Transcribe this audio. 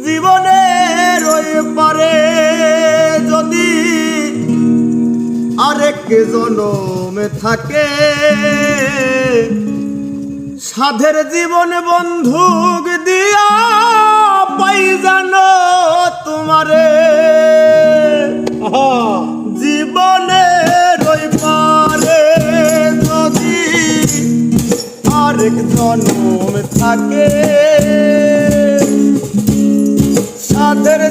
জীবনের ওই পারে যদি আরেক জনমে থাকে, সাধের জীবন বন্ধুক দিয়া পাই জানো তোমারে। জীবনের ওই পারে যদি আরেক জনম থাকে, সাধের